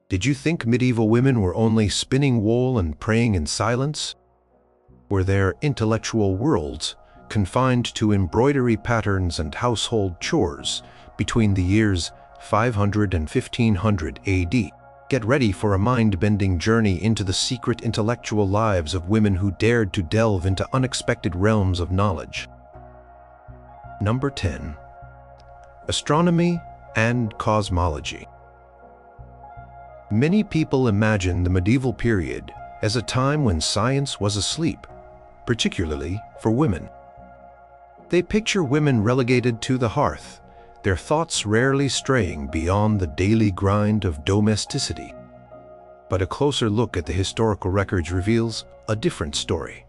Did you think medieval women were only spinning wool and praying in silence? Were their intellectual worlds confined to embroidery patterns and household chores between the years 500 and 1500 AD? Get ready for a mind-bending journey into the secret intellectual lives of women who dared to delve into unexpected realms of knowledge. Number 10. Astronomy and cosmology. Many people imagine the medieval period as a time when science was asleep, particularly for women. They picture women relegated to the hearth, their thoughts rarely straying beyond the daily grind of domesticity. But a closer look at the historical records reveals a different story,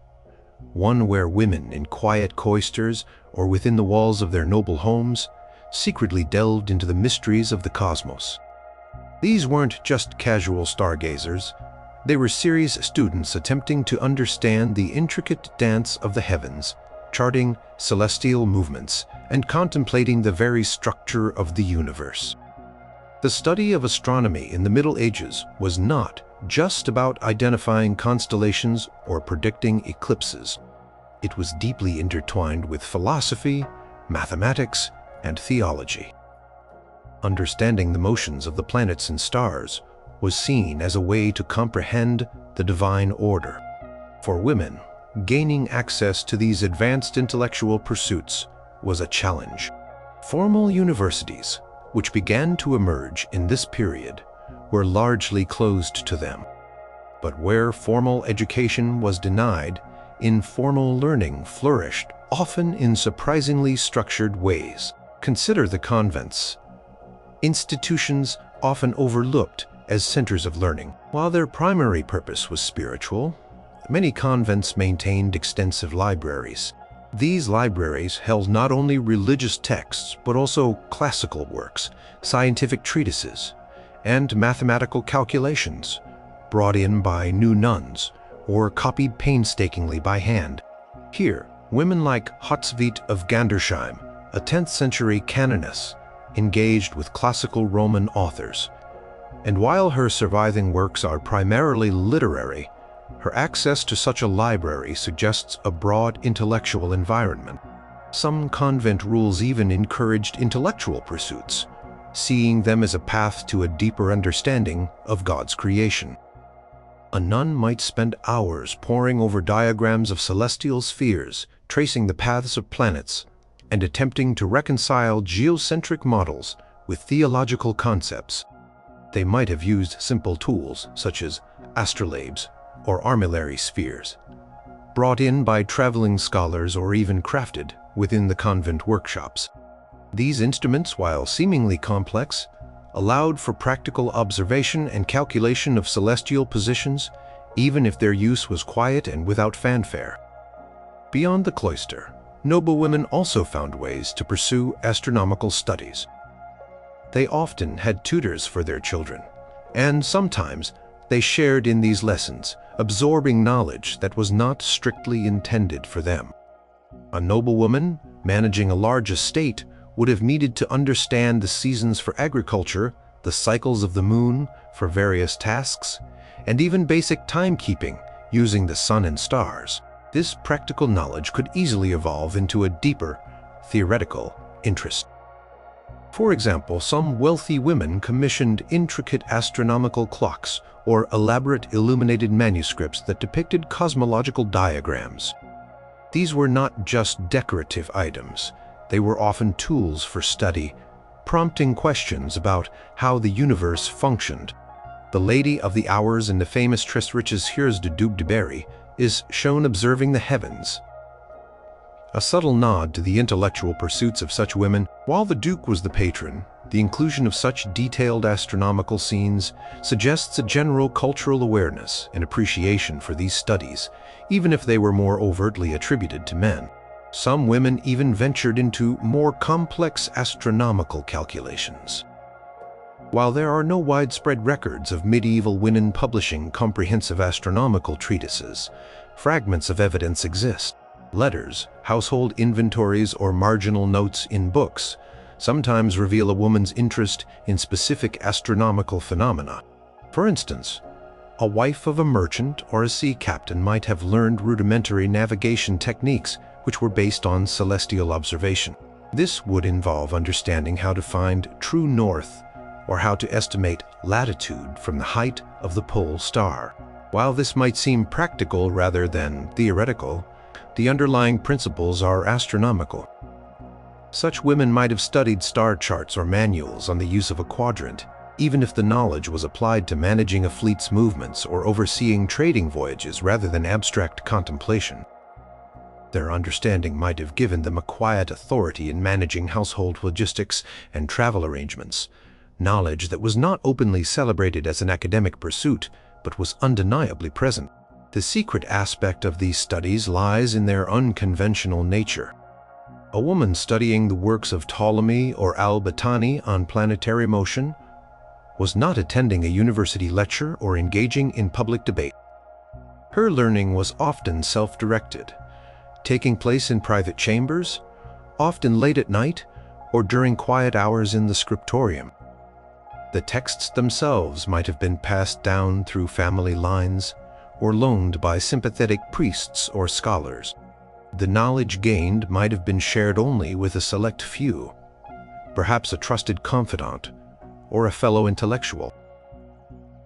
one where women in quiet cloisters or within the walls of their noble homes secretly delved into the mysteries of the cosmos. These weren't just casual stargazers, they were serious students attempting to understand the intricate dance of the heavens, charting celestial movements, and contemplating the very structure of the universe. The study of astronomy in the Middle Ages was not just about identifying constellations or predicting eclipses. It was deeply intertwined with philosophy, mathematics, and theology. Understanding the motions of the planets and stars was seen as a way to comprehend the divine order. For women, gaining access to these advanced intellectual pursuits was a challenge. Formal universities, which began to emerge in this period, were largely closed to them. But where formal education was denied, informal learning flourished, often in surprisingly structured ways. Consider the convents, institutions often overlooked as centers of learning. While their primary purpose was spiritual, many convents maintained extensive libraries. These libraries held not only religious texts, but also classical works, scientific treatises, and mathematical calculations, brought in by new nuns or copied painstakingly by hand. Here, women like Hrotsvit of Gandersheim, a 10th century canoness, engaged with classical Roman authors. And while her surviving works are primarily literary, her access to such a library suggests a broad intellectual environment. Some convent rules even encouraged intellectual pursuits, seeing them as a path to a deeper understanding of God's creation. A nun might spend hours poring over diagrams of celestial spheres, tracing the paths of planets, and attempting to reconcile geocentric models with theological concepts. They might have used simple tools such as astrolabes or armillary spheres, brought in by traveling scholars or even crafted within the convent workshops. These instruments, while seemingly complex, allowed for practical observation and calculation of celestial positions, even if their use was quiet and without fanfare. Beyond the cloister, noblewomen also found ways to pursue astronomical studies. They often had tutors for their children, and sometimes they shared in these lessons, absorbing knowledge that was not strictly intended for them. A noblewoman managing a large estate would have needed to understand the seasons for agriculture, the cycles of the moon for various tasks, and even basic timekeeping using the sun and stars. This practical knowledge could easily evolve into a deeper, theoretical interest. For example, some wealthy women commissioned intricate astronomical clocks or elaborate illuminated manuscripts that depicted cosmological diagrams. These were not just decorative items, they were often tools for study, prompting questions about how the universe functioned. The Lady of the Hours in the famous Trestrich's Hears de Dube de Berry is shown observing the heavens. A subtle nod to the intellectual pursuits of such women. While the Duke was the patron, the inclusion of such detailed astronomical scenes suggests a general cultural awareness and appreciation for these studies, even if they were more overtly attributed to men. Some women even ventured into more complex astronomical calculations. While there are no widespread records of medieval women publishing comprehensive astronomical treatises, fragments of evidence exist. Letters, household inventories, or marginal notes in books sometimes reveal a woman's interest in specific astronomical phenomena. For instance, a wife of a merchant or a sea captain might have learned rudimentary navigation techniques which were based on celestial observation. This would involve understanding how to find true north or how to estimate latitude from the height of the pole star. While this might seem practical rather than theoretical, the underlying principles are astronomical. Such women might have studied star charts or manuals on the use of a quadrant, even if the knowledge was applied to managing a fleet's movements or overseeing trading voyages rather than abstract contemplation. Their understanding might have given them a quiet authority in managing household logistics and travel arrangements, knowledge that was not openly celebrated as an academic pursuit, but was undeniably present. The secret aspect of these studies lies in their unconventional nature. A woman studying the works of Ptolemy or Al-Battani on planetary motion was not attending a university lecture or engaging in public debate. Her learning was often self-directed, taking place in private chambers, often late at night, or during quiet hours in the scriptorium. The texts themselves might have been passed down through family lines or loaned by sympathetic priests or scholars. The knowledge gained might have been shared only with a select few, perhaps a trusted confidant or a fellow intellectual.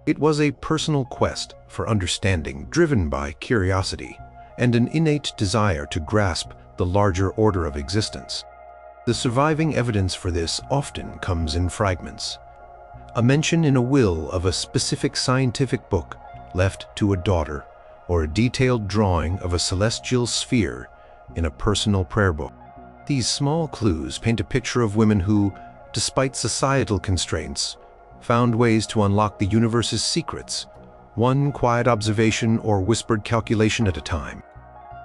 It was a personal quest for understanding driven by curiosity and an innate desire to grasp the larger order of existence. The surviving evidence for this often comes in fragments. A mention in a will of a specific scientific book left to a daughter, or a detailed drawing of a celestial sphere in a personal prayer book. These small clues paint a picture of women who, despite societal constraints, found ways to unlock the universe's secrets, one quiet observation or whispered calculation at a time.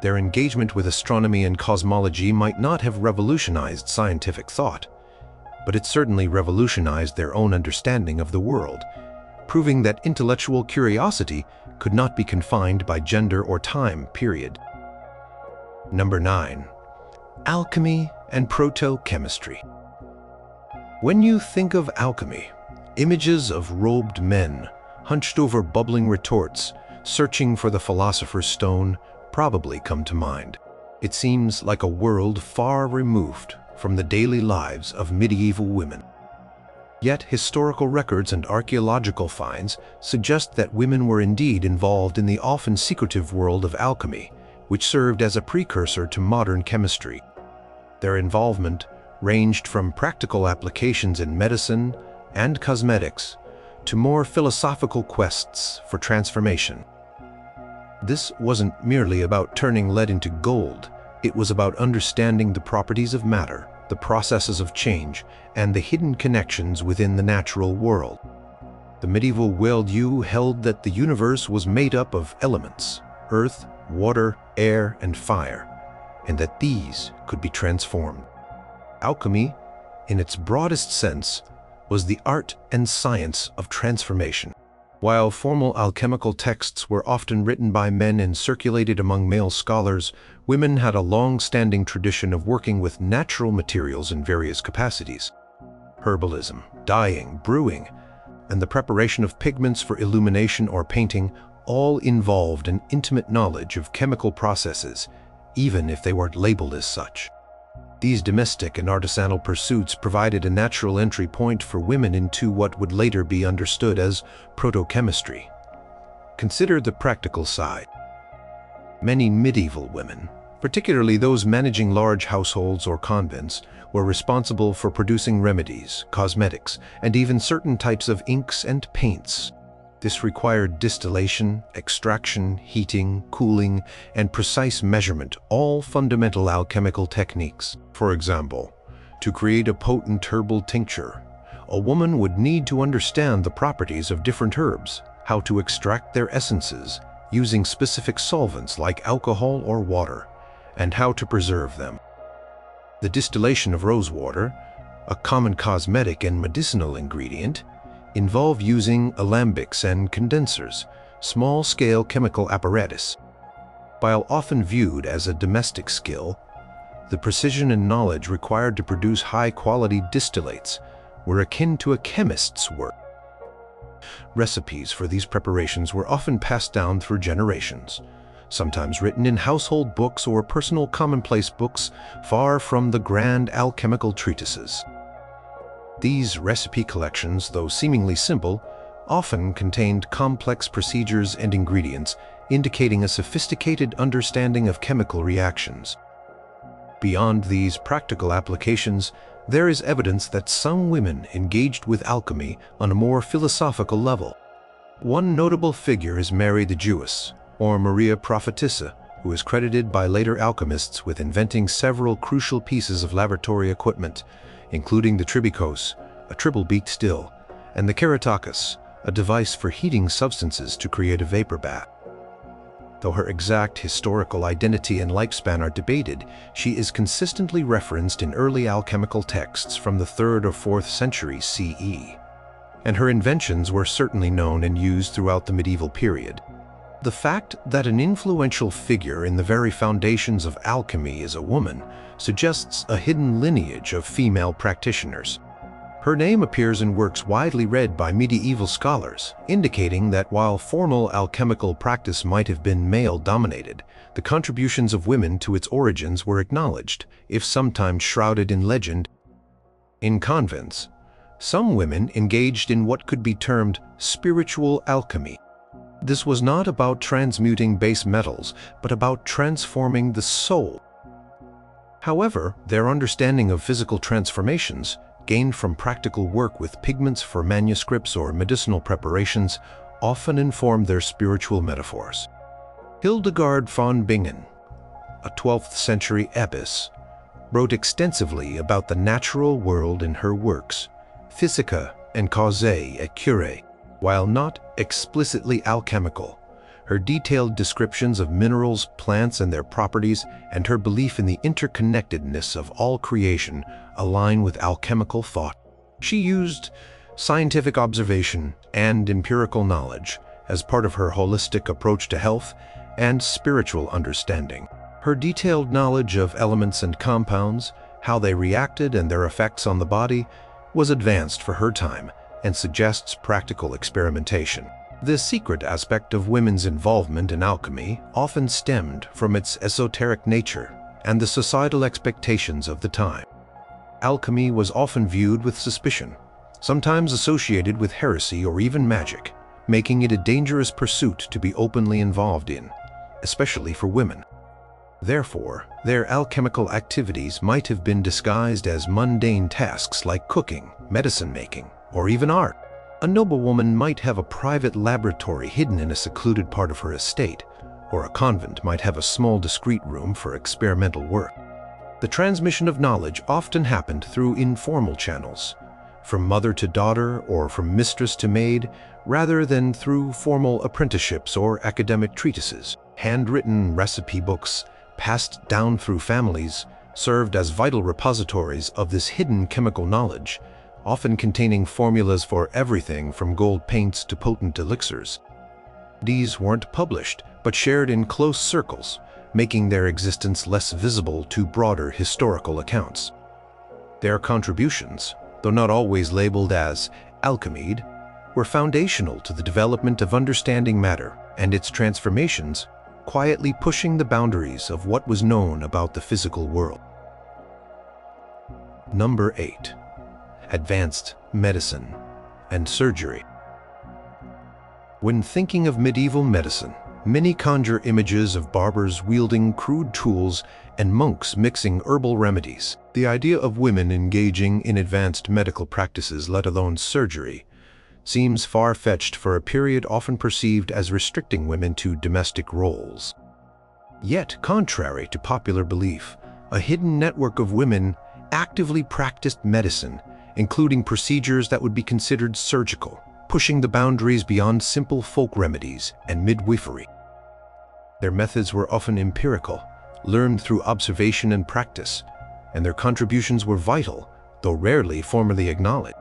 Their engagement with astronomy and cosmology might not have revolutionized scientific thought, but it certainly revolutionized their own understanding of the world, proving that intellectual curiosity could not be confined by gender or time, period. Number 9. Alchemy and proto-chemistry. When you think of alchemy, images of robed men, hunched over bubbling retorts, searching for the philosopher's stone, probably come to mind. It seems like a world far removed from the daily lives of medieval women. Yet historical records and archaeological finds suggest that women were indeed involved in the often secretive world of alchemy, which served as a precursor to modern chemistry. Their involvement ranged from practical applications in medicine and cosmetics to more philosophical quests for transformation. This wasn't merely about turning lead into gold, it was about understanding the properties of matter, the processes of change, and the hidden connections within the natural world. The medieval worldview held that the universe was made up of elements, earth, water, air, and fire, and that these could be transformed. Alchemy, in its broadest sense, was the art and science of transformation. While formal alchemical texts were often written by men and circulated among male scholars, women had a long-standing tradition of working with natural materials in various capacities. Herbalism, dyeing, brewing, and the preparation of pigments for illumination or painting all involved an intimate knowledge of chemical processes, even if they weren't labeled as such. These domestic and artisanal pursuits provided a natural entry point for women into what would later be understood as proto-chemistry. Consider the practical side. Many medieval women, particularly those managing large households or convents, were responsible for producing remedies, cosmetics, and even certain types of inks and paints. This required distillation, extraction, heating, cooling, and precise measurement, all fundamental alchemical techniques. For example, to create a potent herbal tincture, a woman would need to understand the properties of different herbs, how to extract their essences using specific solvents like alcohol or water, and how to preserve them. The distillation of rosewater, a common cosmetic and medicinal ingredient, involve using alembics and condensers, small-scale chemical apparatus. While often viewed as a domestic skill, the precision and knowledge required to produce high-quality distillates were akin to a chemist's work. Recipes for these preparations were often passed down through generations, sometimes written in household books or personal commonplace books, far from the grand alchemical treatises. These recipe collections, though seemingly simple, often contained complex procedures and ingredients, indicating a sophisticated understanding of chemical reactions. Beyond these practical applications, there is evidence that some women engaged with alchemy on a more philosophical level. One notable figure is Mary the Jewess, or Maria Prophetissa, who is credited by later alchemists with inventing several crucial pieces of laboratory equipment, including the tribikos, a triple-beaked still, and the keratokos, a device for heating substances to create a vapor bath. Though her exact historical identity and lifespan are debated, she is consistently referenced in early alchemical texts from the 3rd or 4th century CE, and her inventions were certainly known and used throughout the medieval period. The fact that an influential figure in the very foundations of alchemy is a woman suggests a hidden lineage of female practitioners. Her name appears in works widely read by medieval scholars, indicating that while formal alchemical practice might have been male-dominated, the contributions of women to its origins were acknowledged, if sometimes shrouded in legend. In convents, some women engaged in what could be termed spiritual alchemy. This was not about transmuting base metals, but about transforming the soul. However, their understanding of physical transformations, gained from practical work with pigments for manuscripts or medicinal preparations, often informed their spiritual metaphors. Hildegard von Bingen, a 12th century abbess, wrote extensively about the natural world in her works, Physica and Causae et Curae. While not explicitly alchemical, her detailed descriptions of minerals, plants, and their properties, and her belief in the interconnectedness of all creation align with alchemical thought. She used scientific observation and empirical knowledge as part of her holistic approach to health and spiritual understanding. Her detailed knowledge of elements and compounds, how they reacted and their effects on the body, was advanced for her time and suggests practical experimentation. The secret aspect of women's involvement in alchemy often stemmed from its esoteric nature and the societal expectations of the time. Alchemy was often viewed with suspicion, sometimes associated with heresy or even magic, making it a dangerous pursuit to be openly involved in, especially for women. Therefore, their alchemical activities might have been disguised as mundane tasks like cooking, medicine-making, or even art. A noblewoman might have a private laboratory hidden in a secluded part of her estate, or a convent might have a small discreet room for experimental work. The transmission of knowledge often happened through informal channels, from mother to daughter or from mistress to maid, rather than through formal apprenticeships or academic treatises. Handwritten recipe books, passed down through families, served as vital repositories of this hidden chemical knowledge, often containing formulas for everything from gold paints to potent elixirs. These weren't published, but shared in close circles, making their existence less visible to broader historical accounts. Their contributions, though not always labeled as alchemy, were foundational to the development of understanding matter and its transformations, quietly pushing the boundaries of what was known about the physical world. Number 8. Advanced medicine and surgery. When thinking of medieval medicine, many conjure images of barbers wielding crude tools and monks mixing herbal remedies. The idea of women engaging in advanced medical practices, let alone surgery, seems far-fetched for a period often perceived as restricting women to domestic roles. Yet, contrary to popular belief, a hidden network of women actively practiced medicine, including procedures that would be considered surgical, pushing the boundaries beyond simple folk remedies and midwifery. Their methods were often empirical, learned through observation and practice, and their contributions were vital, though rarely formally acknowledged.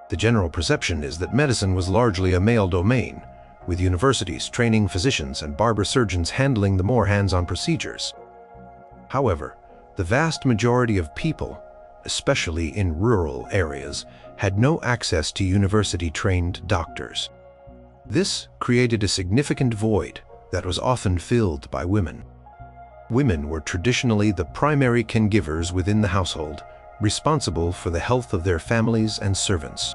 The general perception is that medicine was largely a male domain, with universities training physicians and barber surgeons handling the more hands-on procedures. However, the vast majority of people, especially in rural areas, had no access to university-trained doctors. This created a significant void that was often filled by women. Women were traditionally the primary caregivers within the household, responsible for the health of their families and servants.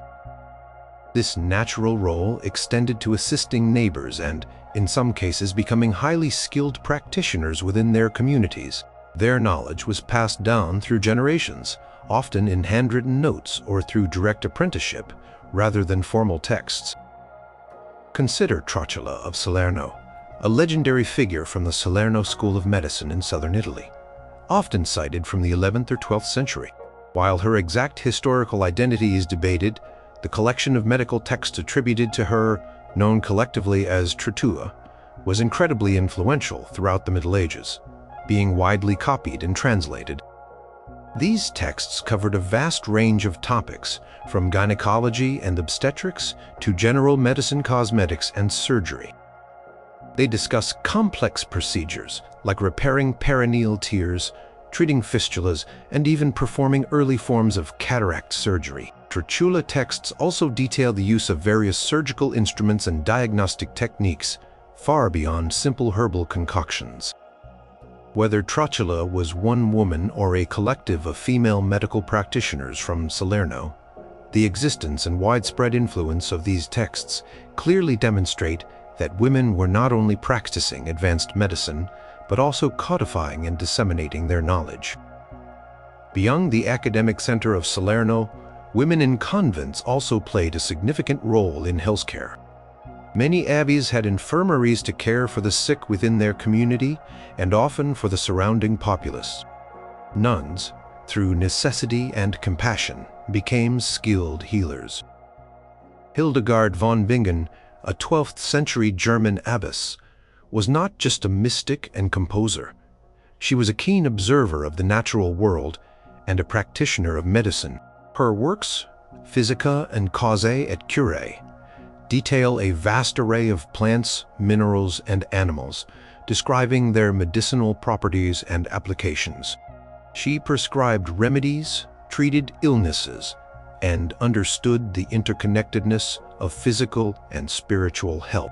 This natural role extended to assisting neighbors and, in some cases, becoming highly skilled practitioners within their communities. Their knowledge was passed down through generations, often in handwritten notes or through direct apprenticeship, rather than formal texts. Consider Trotula of Salerno, a legendary figure from the Salerno School of Medicine in southern Italy, often cited from the 11th or 12th century. While her exact historical identity is debated, the collection of medical texts attributed to her, known collectively as Trotula, was incredibly influential throughout the Middle Ages, being widely copied and translated. These texts covered a vast range of topics, from gynecology and obstetrics to general medicine, cosmetics, and surgery. They discuss complex procedures like repairing perineal tears, treating fistulas, and even performing early forms of cataract surgery. Trotula texts also detail the use of various surgical instruments and diagnostic techniques, far beyond simple herbal concoctions. Whether Trotula was one woman or a collective of female medical practitioners from Salerno, the existence and widespread influence of these texts clearly demonstrate that women were not only practicing advanced medicine, but also codifying and disseminating their knowledge. Beyond the academic center of Salerno, women in convents also played a significant role in healthcare. Many abbeys had infirmaries to care for the sick within their community and often for the surrounding populace. Nuns, through necessity and compassion, became skilled healers. Hildegard von Bingen, a 12th century German abbess, was not just a mystic and composer. She was a keen observer of the natural world and a practitioner of medicine. Her works, Physica and Causae et Curae, detail a vast array of plants, minerals, and animals, describing their medicinal properties and applications. She prescribed remedies, treated illnesses, and understood the interconnectedness of physical and spiritual health.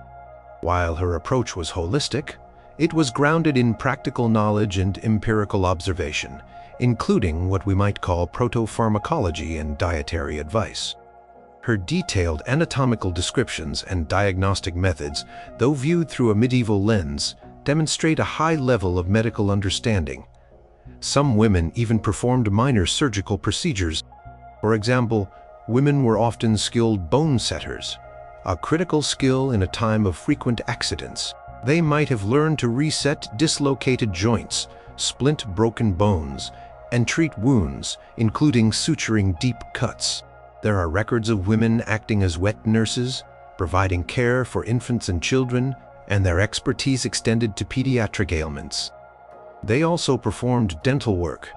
While her approach was holistic, it was grounded in practical knowledge and empirical observation, including what we might call proto-pharmacology and dietary advice. Her detailed anatomical descriptions and diagnostic methods, though viewed through a medieval lens, demonstrate a high level of medical understanding. Some women even performed minor surgical procedures. For example, women were often skilled bone setters, a critical skill in a time of frequent accidents. They might have learned to reset dislocated joints, splint broken bones, and treat wounds, including suturing deep cuts. There are records of women acting as wet nurses, providing care for infants and children, and their expertise extended to pediatric ailments. They also performed dental work,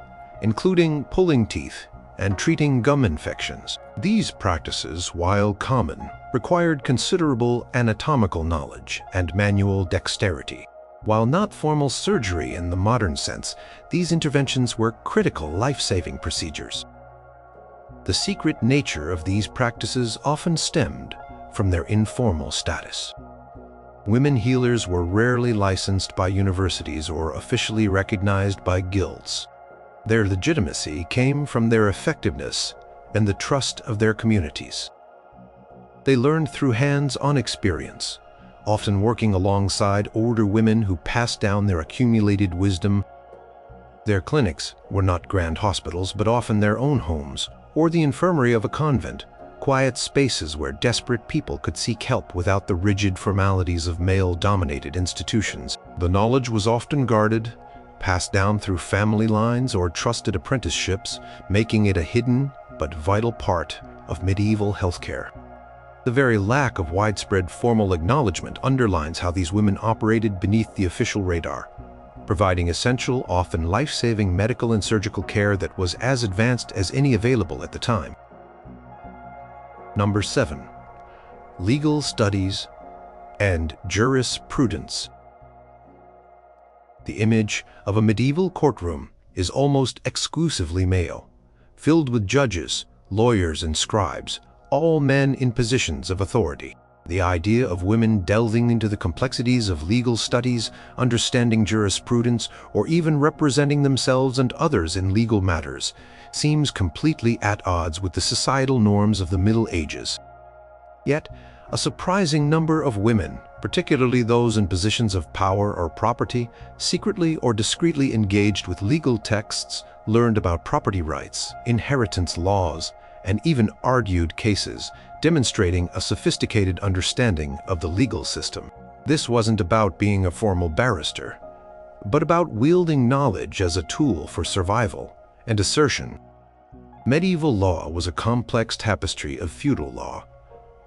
including pulling teeth and treating gum infections. These practices, while common, required considerable anatomical knowledge and manual dexterity. While not formal surgery in the modern sense, these interventions were critical life-saving procedures. The secret nature of these practices often stemmed from their informal status. Women healers were rarely licensed by universities or officially recognized by guilds. Their legitimacy came from their effectiveness and the trust of their communities. They learned through hands-on experience, often working alongside older women who passed down their accumulated wisdom. Their clinics were not grand hospitals, but often their own homes or the infirmary of a convent, quiet spaces where desperate people could seek help without the rigid formalities of male-dominated institutions. The knowledge was often guarded, passed down through family lines or trusted apprenticeships, making it a hidden but vital part of medieval healthcare. The very lack of widespread formal acknowledgement underlines how these women operated beneath the official radar, providing essential, often life-saving medical and surgical care that was as advanced as any available at the time. Number 7. Legal studies and jurisprudence. The image of a medieval courtroom is almost exclusively male, filled with judges, lawyers and scribes, all men in positions of authority. The idea of women delving into the complexities of legal studies, understanding jurisprudence, or even representing themselves and others in legal matters seems completely at odds with the societal norms of the Middle Ages. Yet, a surprising number of women, particularly those in positions of power or property, secretly or discreetly engaged with legal texts, learned about property rights, inheritance laws, and even argued cases, demonstrating a sophisticated understanding of the legal system. This wasn't about being a formal barrister, but about wielding knowledge as a tool for survival and assertion. Medieval law was a complex tapestry of feudal law,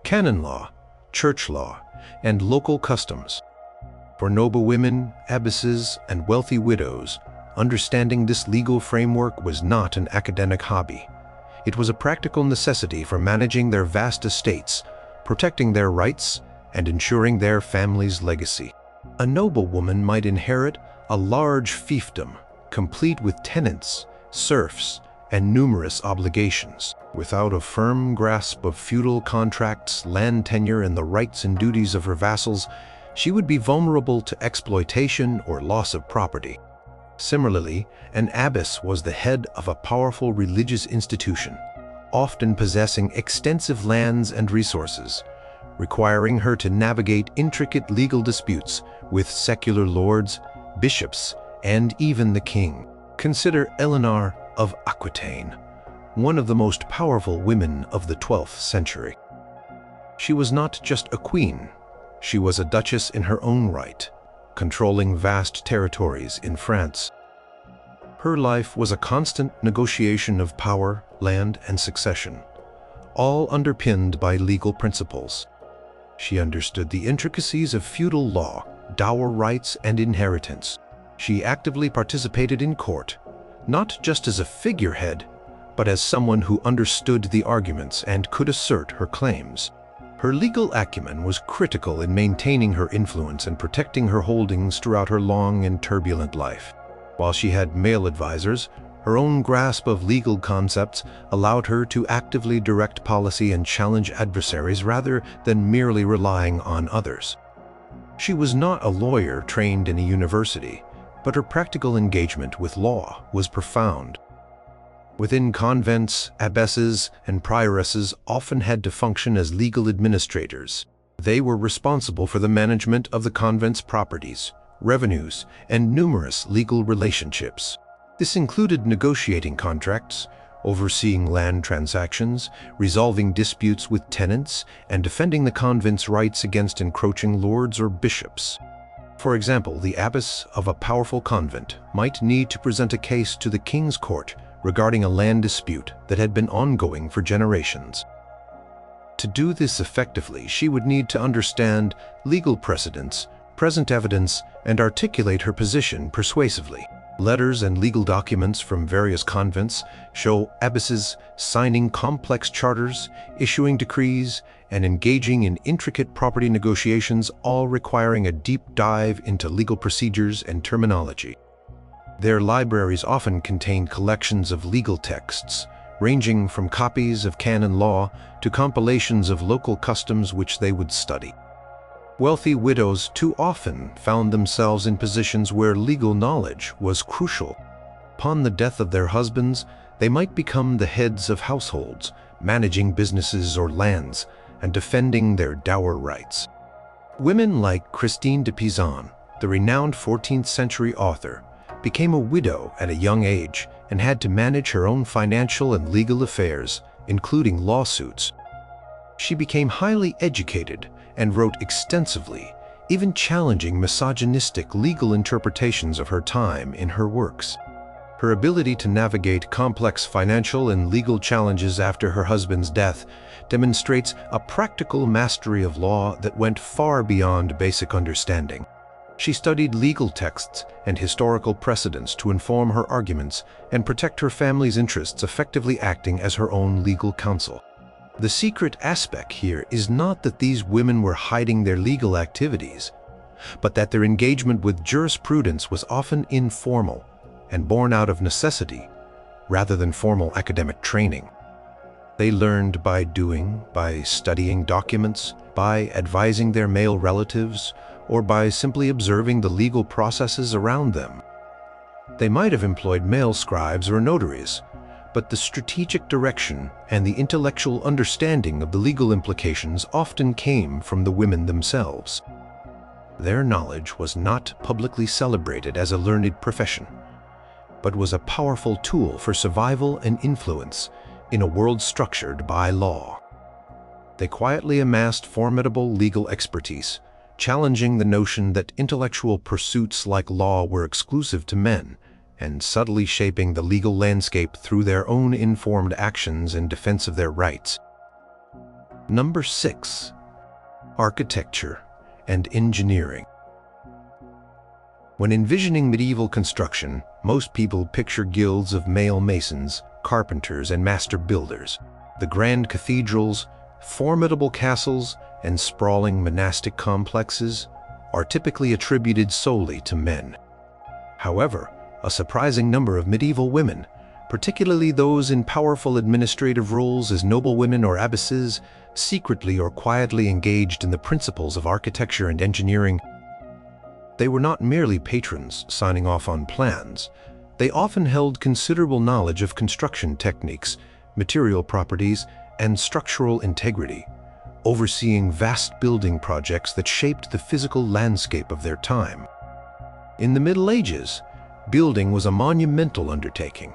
canon law, church law, and local customs. For noblewomen, abbesses, and wealthy widows, understanding this legal framework was not an academic hobby. It was a practical necessity for managing their vast estates, protecting their rights, and ensuring their family's legacy. A noblewoman might inherit a large fiefdom, complete with tenants, serfs, and numerous obligations. Without a firm grasp of feudal contracts, land tenure, and the rights and duties of her vassals, she would be vulnerable to exploitation or loss of property. Similarly, an abbess was the head of a powerful religious institution, often possessing extensive lands and resources, requiring her to navigate intricate legal disputes with secular lords, bishops, and even the king. Consider Eleanor of Aquitaine, one of the most powerful women of the 12th century. She was not just a queen, she was a duchess in her own right, controlling vast territories in France. Her life was a constant negotiation of power, land, and succession, all underpinned by legal principles. She understood the intricacies of feudal law, dower rights, and inheritance. She actively participated in court, not just as a figurehead, but as someone who understood the arguments and could assert her claims. Her legal acumen was critical in maintaining her influence and protecting her holdings throughout her long and turbulent life. While she had male advisors, her own grasp of legal concepts allowed her to actively direct policy and challenge adversaries rather than merely relying on others. She was not a lawyer trained in a university, but her practical engagement with law was profound. Within convents, abbesses and prioresses often had to function as legal administrators. They were responsible for the management of the convent's properties, revenues, and numerous legal relationships. This included negotiating contracts, overseeing land transactions, resolving disputes with tenants, and defending the convent's rights against encroaching lords or bishops. For example, the abbess of a powerful convent might need to present a case to the king's court regarding a land dispute that had been ongoing for generations. To do this effectively, she would need to understand legal precedents, present evidence, and articulate her position persuasively. Letters and legal documents from various convents show abbesses signing complex charters, issuing decrees, and engaging in intricate property negotiations, all requiring a deep dive into legal procedures and terminology. Their libraries often contained collections of legal texts, ranging from copies of canon law to compilations of local customs which they would study. Wealthy widows too often found themselves in positions where legal knowledge was crucial. Upon the death of their husbands, they might become the heads of households, managing businesses or lands, and defending their dower rights. Women like Christine de Pizan, the renowned 14th century author, became a widow at a young age and had to manage her own financial and legal affairs, including lawsuits. She became highly educated and wrote extensively, even challenging misogynistic legal interpretations of her time in her works. Her ability to navigate complex financial and legal challenges after her husband's death demonstrates a practical mastery of law that went far beyond basic understanding. She studied legal texts and historical precedents to inform her arguments and protect her family's interests, effectively acting as her own legal counsel. The secret aspect here is not that these women were hiding their legal activities, but that their engagement with jurisprudence was often informal and born out of necessity rather than formal academic training. They learned by doing, by studying documents, by advising their male relatives, or by simply observing the legal processes around them. They might have employed male scribes or notaries, but the strategic direction and the intellectual understanding of the legal implications often came from the women themselves. Their knowledge was not publicly celebrated as a learned profession, but was a powerful tool for survival and influence in a world structured by law. They quietly amassed formidable legal expertise, challenging the notion that intellectual pursuits like law were exclusive to men, and subtly shaping the legal landscape through their own informed actions in defense of their rights. Number 6. Architecture and engineering. When envisioning medieval construction, most people picture guilds of male masons, carpenters, and master builders. The grand cathedrals, formidable castles, and sprawling monastic complexes are typically attributed solely to men. However, a surprising number of medieval women, particularly those in powerful administrative roles as noblewomen or abbesses, secretly or quietly engaged in the principles of architecture and engineering. They were not merely patrons signing off on plans. They often held considerable knowledge of construction techniques, material properties, and structural integrity, overseeing vast building projects that shaped the physical landscape of their time. In the Middle Ages, building was a monumental undertaking,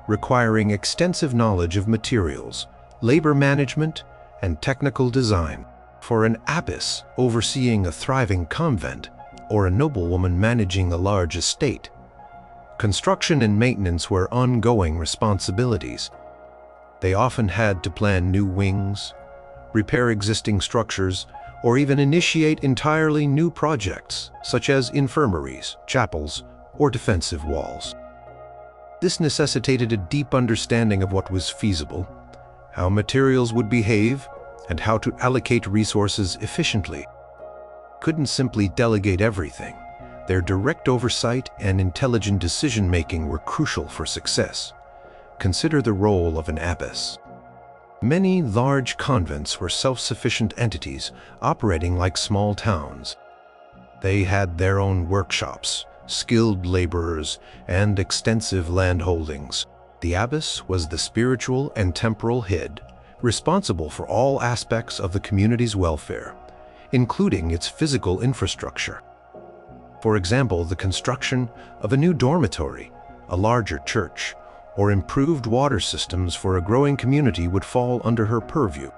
requiring extensive knowledge of materials, labor management, and technical design. For an abbess overseeing a thriving convent, or a noblewoman managing a large estate, construction and maintenance were ongoing responsibilities. They often had to plan new wings, repair existing structures, or even initiate entirely new projects, such as infirmaries, chapels, or defensive walls. This necessitated a deep understanding of what was feasible, how materials would behave, and how to allocate resources efficiently. Couldn't simply delegate everything. Their direct oversight and intelligent decision-making were crucial for success. Consider the role of an abbess. Many large convents were self-sufficient entities operating like small towns. They had their own workshops, skilled laborers, and extensive land holdings. The abbess was the spiritual and temporal head, responsible for all aspects of the community's welfare, including its physical infrastructure. For example, the construction of a new dormitory, a larger church, or improved water systems for a growing community would fall under her purview.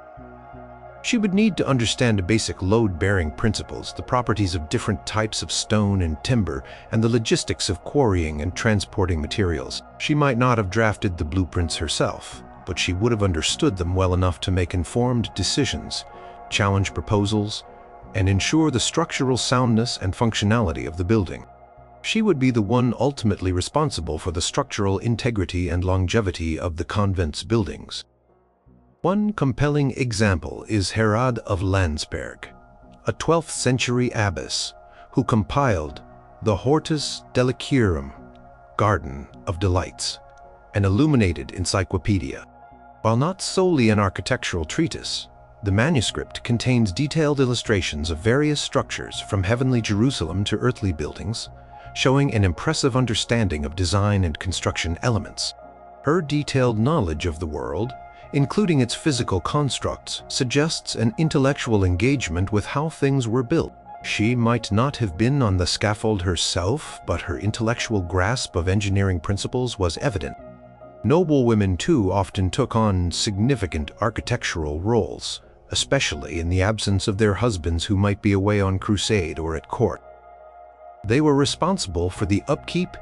She would need to understand basic load-bearing principles, the properties of different types of stone and timber, and the logistics of quarrying and transporting materials. She might not have drafted the blueprints herself, but she would have understood them well enough to make informed decisions, challenge proposals, and ensure the structural soundness and functionality of the building. She would be the one ultimately responsible for the structural integrity and longevity of the convent's buildings. One compelling example is Hrotsvit of Gandersheim, a 12th century abbess who compiled the Hortus Deliciarum, Garden of Delights, an illuminated encyclopedia. While not solely an architectural treatise, the manuscript contains detailed illustrations of various structures from heavenly Jerusalem to earthly buildings, showing an impressive understanding of design and construction elements. Her detailed knowledge of the world, including its physical constructs, suggests an intellectual engagement with how things were built. She might not have been on the scaffold herself, but her intellectual grasp of engineering principles was evident. Noblewomen, too, often took on significant architectural roles, especially in the absence of their husbands who might be away on crusade or at court. They were responsible for the upkeep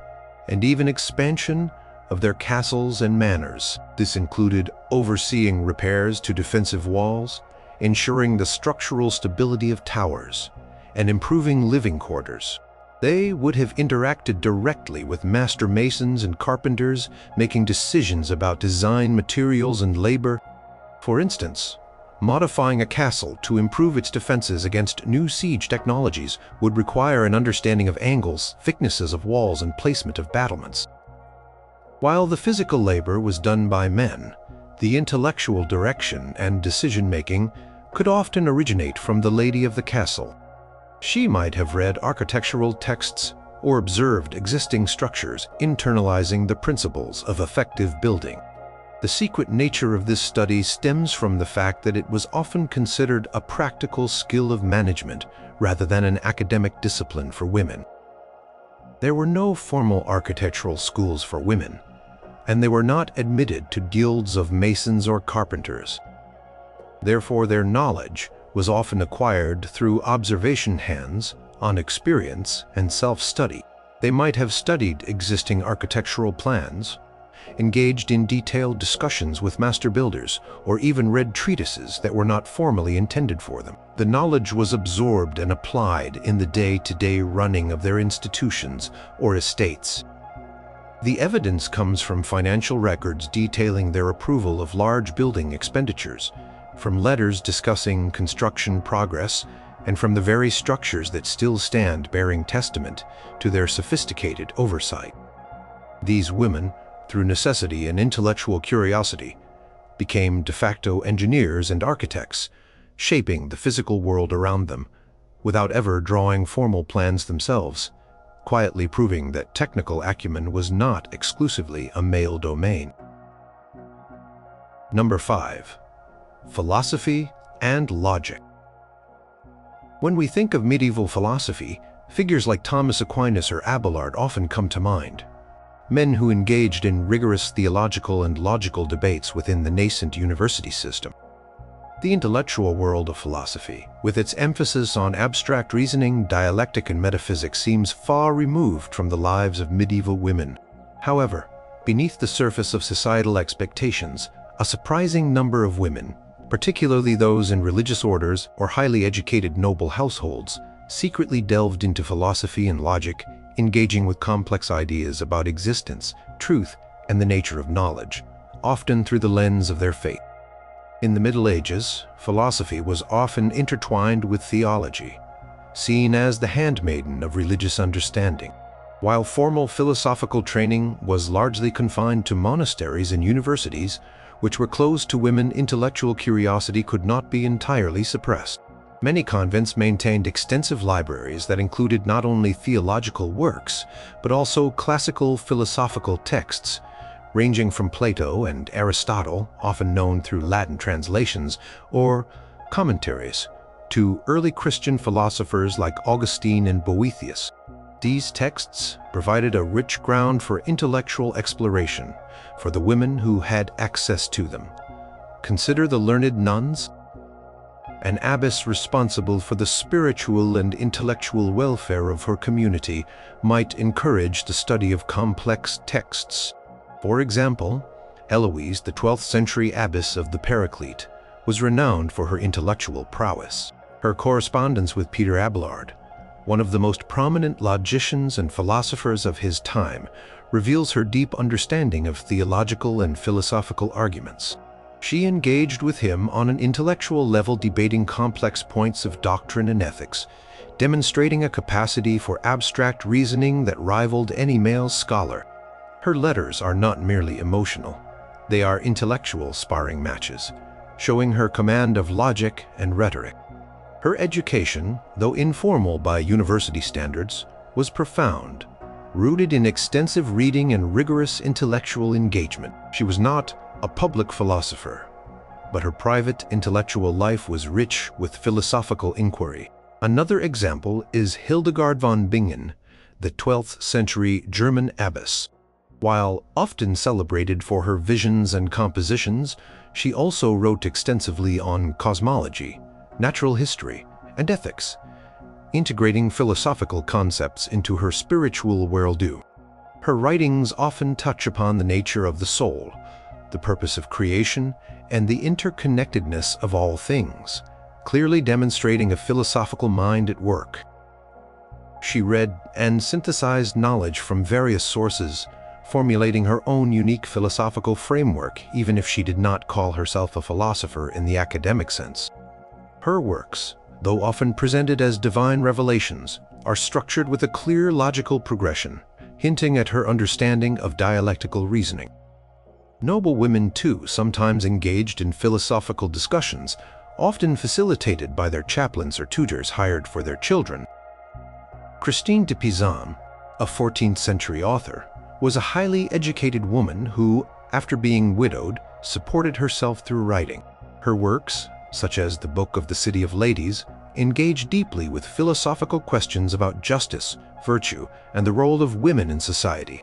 and even expansion of their castles and manors. This included overseeing repairs to defensive walls, ensuring the structural stability of towers, and improving living quarters. They would have interacted directly with master masons and carpenters, making decisions about design, materials, and labor. For instance, modifying a castle to improve its defenses against new siege technologies would require an understanding of angles, thicknesses of walls, and placement of battlements. While the physical labor was done by men, The intellectual direction and decision-making could often originate from the lady of the castle. She might have read architectural texts or observed existing structures, internalizing the principles of effective building. The secret nature of this study stems from the fact that it was often considered a practical skill of management rather than an academic discipline for women. There were no formal architectural schools for women, and they were not admitted to guilds of masons or carpenters. Therefore, their knowledge was often acquired through observation hands-on experience and self-study. They might have studied existing architectural plans, engaged in detailed discussions with master builders, or even read treatises that were not formally intended for them. The knowledge was absorbed and applied in the day-to-day running of their institutions or estates. The evidence comes from financial records detailing their approval of large building expenditures, from letters discussing construction progress, and from the very structures that still stand bearing testament to their sophisticated oversight. These women, through necessity and intellectual curiosity, became de facto engineers and architects, shaping the physical world around them, without ever drawing formal plans themselves, quietly proving that technical acumen was not exclusively a male domain. Number 5. Philosophy and logic. When we think of medieval philosophy, figures like Thomas Aquinas or Abelard often come to mind. Men who engaged in rigorous theological and logical debates within the nascent university system. The intellectual world of philosophy, with its emphasis on abstract reasoning, dialectic, and metaphysics, seems far removed from the lives of medieval women. However, beneath the surface of societal expectations, a surprising number of women, particularly those in religious orders or highly educated noble households, secretly delved into philosophy and logic, engaging with complex ideas about existence, truth, and the nature of knowledge, often through the lens of their faith. In the Middle Ages, philosophy was often intertwined with theology, seen as the handmaiden of religious understanding. While formal philosophical training was largely confined to monasteries and universities, which were closed to women, intellectual curiosity could not be entirely suppressed. Many convents maintained extensive libraries that included not only theological works, but also classical philosophical texts, ranging from Plato and Aristotle, often known through Latin translations, or commentaries, to early Christian philosophers like Augustine and Boethius. These texts provided a rich ground for intellectual exploration for the women who had access to them. Consider the learned nuns, an abbess responsible for the spiritual and intellectual welfare of her community, might encourage the study of complex texts. For example, Eloise, the 12th century abbess of the Paraclete, was renowned for her intellectual prowess. Her correspondence with Peter Abelard, one of the most prominent logicians and philosophers of his time, reveals her deep understanding of theological and philosophical arguments. She engaged with him on an intellectual level, debating complex points of doctrine and ethics, demonstrating a capacity for abstract reasoning that rivaled any male scholar. Her letters are not merely emotional. They are intellectual sparring matches, showing her command of logic and rhetoric. Her education, though informal by university standards, was profound, rooted in extensive reading and rigorous intellectual engagement. She was not a public philosopher, but her private intellectual life was rich with philosophical inquiry. Another example is Hildegard von Bingen, the 12th century German abbess. While often celebrated for her visions and compositions, she also wrote extensively on cosmology, natural history, and ethics, integrating philosophical concepts into her spiritual worldview. Her writings often touch upon the nature of the soul, the purpose of creation, and the interconnectedness of all things, clearly demonstrating a philosophical mind at work. She read and synthesized knowledge from various sources, formulating her own unique philosophical framework, even if she did not call herself a philosopher in the academic sense. Her works, though often presented as divine revelations, are structured with a clear logical progression, hinting at her understanding of dialectical reasoning. Noblewomen, too, sometimes engaged in philosophical discussions, often facilitated by their chaplains or tutors hired for their children. Christine de Pizan, a 14th century author, was a highly educated woman who, after being widowed, supported herself through writing. Her works, such as the Book of the City of Ladies, engage deeply with philosophical questions about justice, virtue, and the role of women in society.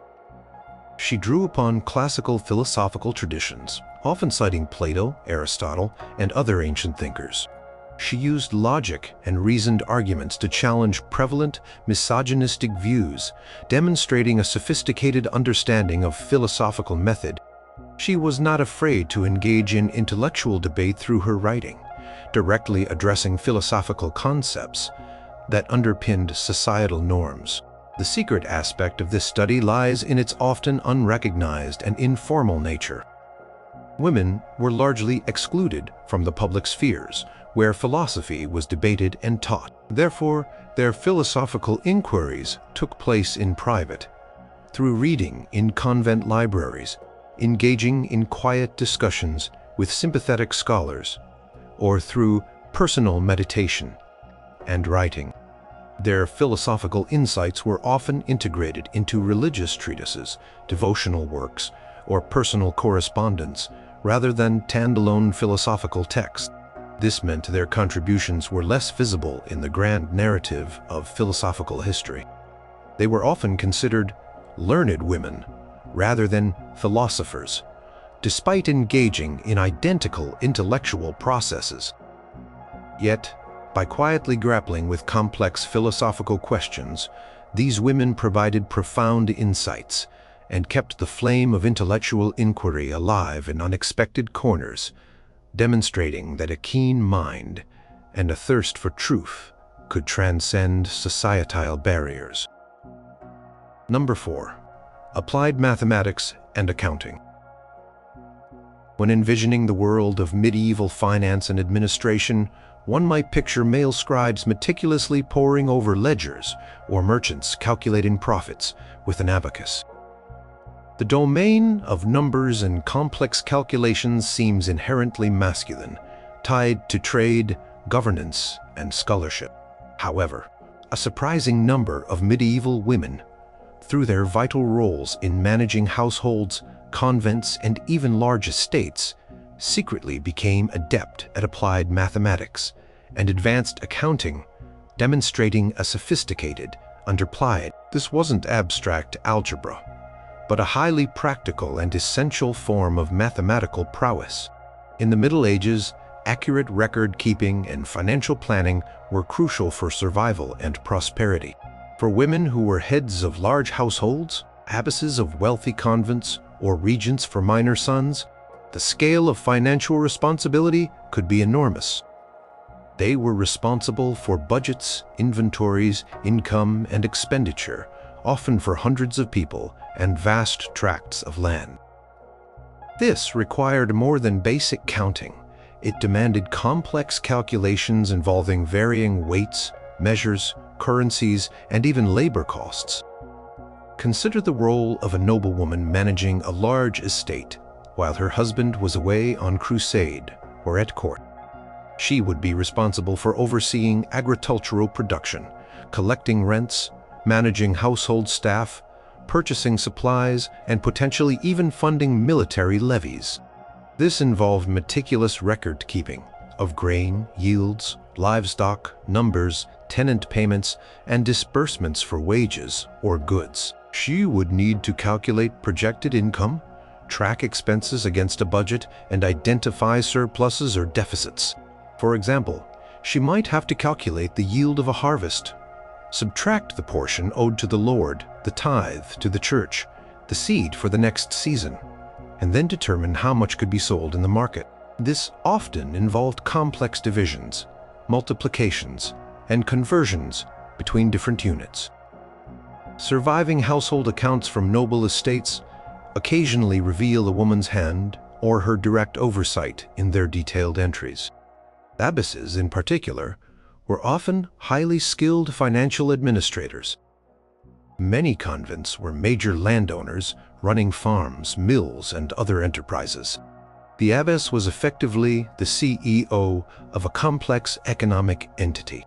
She drew upon classical philosophical traditions, often citing Plato, Aristotle, and other ancient thinkers. She used logic and reasoned arguments to challenge prevalent misogynistic views, demonstrating a sophisticated understanding of philosophical method. She was not afraid to engage in intellectual debate through her writing, directly addressing philosophical concepts that underpinned societal norms. The secret aspect of this study lies in its often unrecognized and informal nature. Women were largely excluded from the public spheres, where philosophy was debated and taught. Therefore, their philosophical inquiries took place in private, through reading in convent libraries, engaging in quiet discussions with sympathetic scholars, or through personal meditation and writing. Their philosophical insights were often integrated into religious treatises, devotional works, or personal correspondence, rather than standalone philosophical texts. This meant their contributions were less visible in the grand narrative of philosophical history. They were often considered learned women rather than philosophers, despite engaging in identical intellectual processes. Yet, by quietly grappling with complex philosophical questions, these women provided profound insights and kept the flame of intellectual inquiry alive in unexpected corners, demonstrating that a keen mind and a thirst for truth could transcend societal barriers. Number 4. Applied mathematics and accounting. When envisioning the world of medieval finance and administration, one might picture male scribes meticulously poring over ledgers or merchants calculating profits with an abacus. The domain of numbers and complex calculations seems inherently masculine, tied to trade, governance, and scholarship. However, a surprising number of medieval women, through their vital roles in managing households, convents, and even large estates, secretly became adept at applied mathematics and advanced accounting, demonstrating a sophisticated underapplied. This wasn't abstract algebra, but a highly practical and essential form of mathematical prowess. In the Middle Ages, accurate record-keeping and financial planning were crucial for survival and prosperity. For women who were heads of large households, abbesses of wealthy convents, or regents for minor sons, the scale of financial responsibility could be enormous. They were responsible for budgets, inventories, income, and expenditure, often for hundreds of people and vast tracts of land. This required more than basic counting. It demanded complex calculations involving varying weights, measures, currencies, and even labor costs. Consider the role of a noblewoman managing a large estate while her husband was away on crusade or at court. She would be responsible for overseeing agricultural production, collecting rents, managing household staff, purchasing supplies, and potentially even funding military levies. This involved meticulous record-keeping of grain, yields, livestock, numbers, tenant payments, and disbursements for wages or goods. She would need to calculate projected income, track expenses against a budget, and identify surpluses or deficits. For example, she might have to calculate the yield of a harvest, subtract the portion owed to the Lord, the tithe to the church, the seed for the next season, and then determine how much could be sold in the market. This often involved complex divisions, multiplications, and conversions between different units. Surviving household accounts from noble estates occasionally reveal a woman's hand or her direct oversight in their detailed entries. Abbesses, in particular, were often highly skilled financial administrators. Many convents were major landowners running farms, mills, and other enterprises. The abbess was effectively the CEO of a complex economic entity.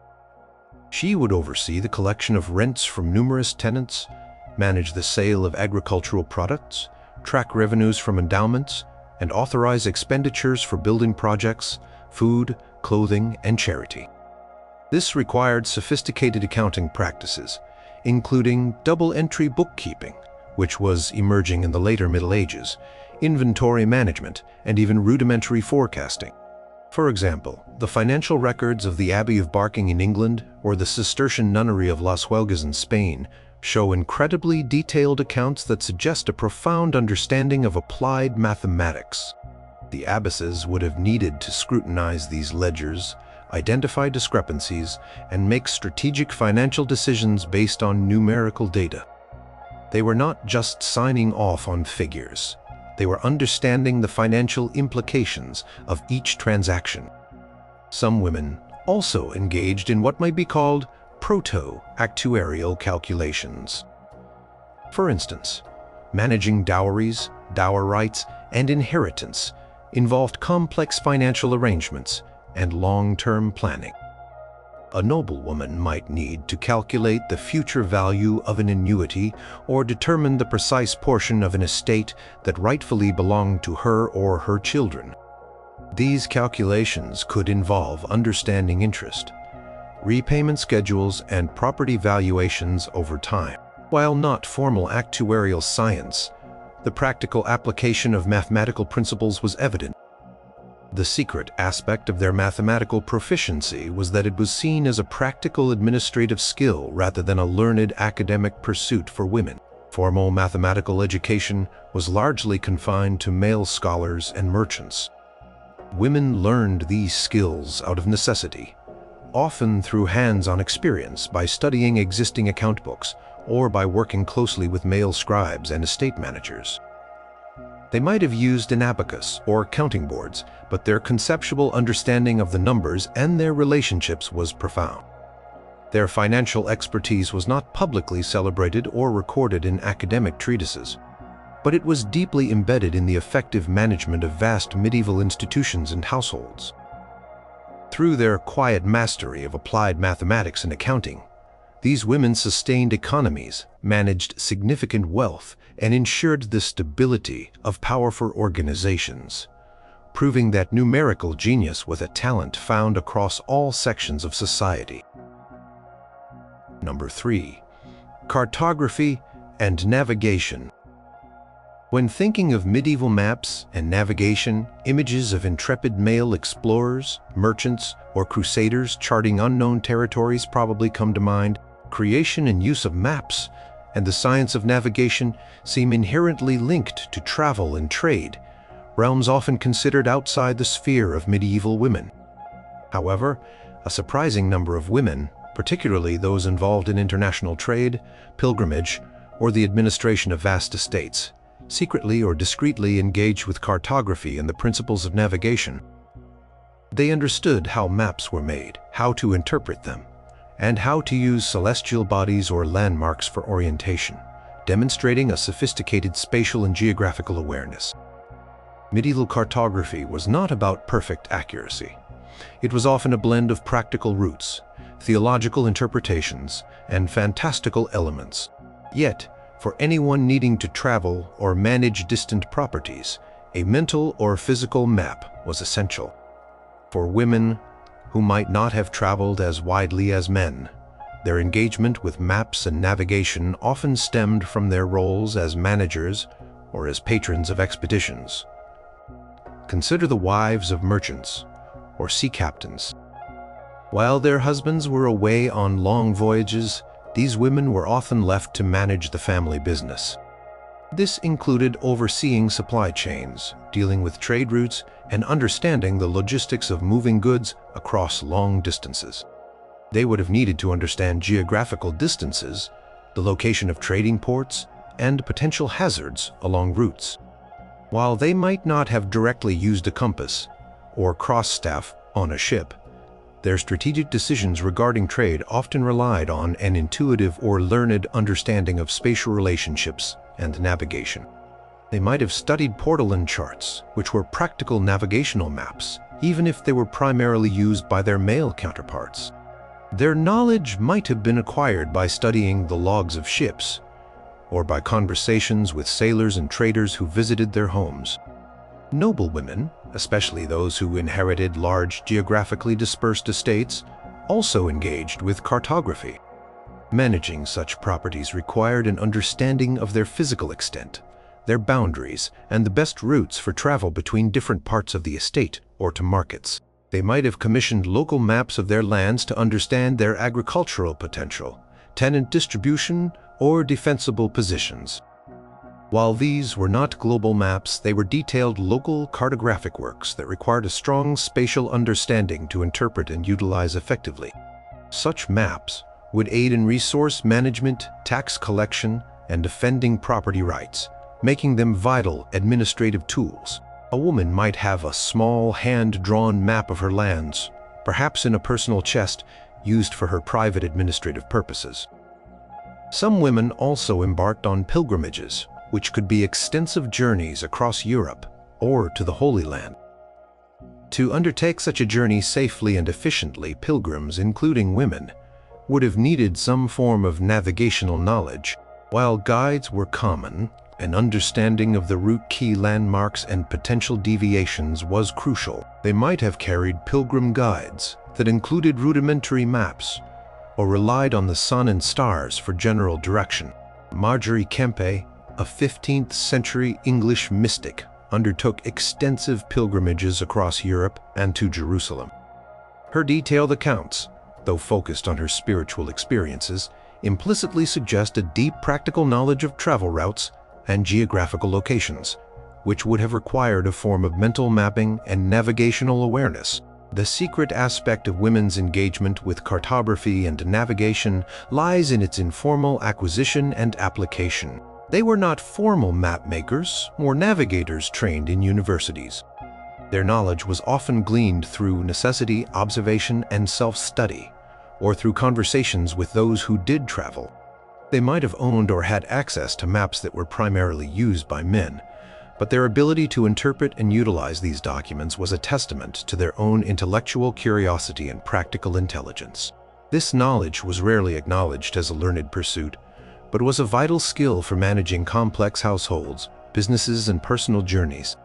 She would oversee the collection of rents from numerous tenants, manage the sale of agricultural products, track revenues from endowments, and authorize expenditures for building projects, food, clothing, and charity. This required sophisticated accounting practices, including double-entry bookkeeping, which was emerging in the later Middle Ages, inventory management, and even rudimentary forecasting. For example, the financial records of the Abbey of Barking in England or the Cistercian nunnery of Las Huelgas in Spain show incredibly detailed accounts that suggest a profound understanding of applied mathematics. The abbesses would have needed to scrutinize these ledgers, identify discrepancies, and make strategic financial decisions based on numerical data. They were not just signing off on figures. They were understanding the financial implications of each transaction. Some women also engaged in what might be called proto-actuarial calculations. For instance, managing dowries, dower rights, and inheritance involved complex financial arrangements and long-term planning. A noblewoman might need to calculate the future value of an annuity or determine the precise portion of an estate that rightfully belonged to her or her children. These calculations could involve understanding interest, repayment schedules, and property valuations over time. While not formal actuarial science, the practical application of mathematical principles was evident. The secret aspect of their mathematical proficiency was that it was seen as a practical administrative skill rather than a learned academic pursuit for women. Formal mathematical education was largely confined to male scholars and merchants. Women learned these skills out of necessity, often through hands-on experience by studying existing account books or by working closely with male scribes and estate managers. They might have used an abacus or counting boards, but their conceptual understanding of the numbers and their relationships was profound. Their financial expertise was not publicly celebrated or recorded in academic treatises, but it was deeply embedded in the effective management of vast medieval institutions and households. Through their quiet mastery of applied mathematics and accounting, these women sustained economies, managed significant wealth, and ensured the stability of powerful organizations, proving that numerical genius was a talent found across all sections of society. Number 3. Cartography and navigation. When thinking of medieval maps and navigation, images of intrepid male explorers, merchants, or crusaders charting unknown territories probably come to mind. Creation and use of maps and the science of navigation seem inherently linked to travel and trade, realms often considered outside the sphere of medieval women. However, a surprising number of women, particularly those involved in international trade, pilgrimage, or the administration of vast estates, secretly or discreetly engaged with cartography and the principles of navigation. They understood how maps were made, how to interpret them, and how to use celestial bodies or landmarks for orientation, demonstrating a sophisticated spatial and geographical awareness. Medieval cartography was not about perfect accuracy. It was often a blend of practical roots, theological interpretations, and fantastical elements. Yet, for anyone needing to travel or manage distant properties, a mental or physical map was essential. For women who might not have traveled as widely as men, their engagement with maps and navigation often stemmed from their roles as managers or as patrons of expeditions. Consider the wives of merchants or sea captains. While their husbands were away on long voyages, these women were often left to manage the family business. This included overseeing supply chains, dealing with trade routes, and understanding the logistics of moving goods across long distances. They would have needed to understand geographical distances, the location of trading ports, and potential hazards along routes. While they might not have directly used a compass or cross-staff on a ship, their strategic decisions regarding trade often relied on an intuitive or learned understanding of spatial relationships and navigation. They might have studied portolan charts, which were practical navigational maps, even if they were primarily used by their male counterparts. Their knowledge might have been acquired by studying the logs of ships, or by conversations with sailors and traders who visited their homes. Noblewomen, especially those who inherited large geographically dispersed estates, also engaged with cartography. Managing such properties required an understanding of their physical extent, their boundaries, and the best routes for travel between different parts of the estate or to markets. They might have commissioned local maps of their lands to understand their agricultural potential, tenant distribution, or defensible positions. While these were not global maps, they were detailed local cartographic works that required a strong spatial understanding to interpret and utilize effectively. Such maps would aid in resource management, tax collection, and defending property rights, making them vital administrative tools. A woman might have a small hand-drawn map of her lands, perhaps in a personal chest, used for her private administrative purposes. Some women also embarked on pilgrimages, which could be extensive journeys across Europe or to the Holy Land. To undertake such a journey safely and efficiently, pilgrims, including women, would have needed some form of navigational knowledge. While guides were common, an understanding of the route, key landmarks, and potential deviations was crucial. They might have carried pilgrim guides that included rudimentary maps, or relied on the sun and stars for general direction. Marjorie Kempe, a 15th century English mystic, undertook extensive pilgrimages across Europe and to Jerusalem. Her detailed accounts, though focused on her spiritual experiences, implicitly suggest a deep practical knowledge of travel routes and geographical locations, which would have required a form of mental mapping and navigational awareness. The secret aspect of women's engagement with cartography and navigation lies in its informal acquisition and application. They were not formal map makers or navigators trained in universities. Their knowledge was often gleaned through necessity, observation, and self-study, or through conversations with those who did travel. They might have owned or had access to maps that were primarily used by men, but their ability to interpret and utilize these documents was a testament to their own intellectual curiosity and practical intelligence. This knowledge was rarely acknowledged as a learned pursuit, but was a vital skill for managing complex households, businesses, and personal journeys.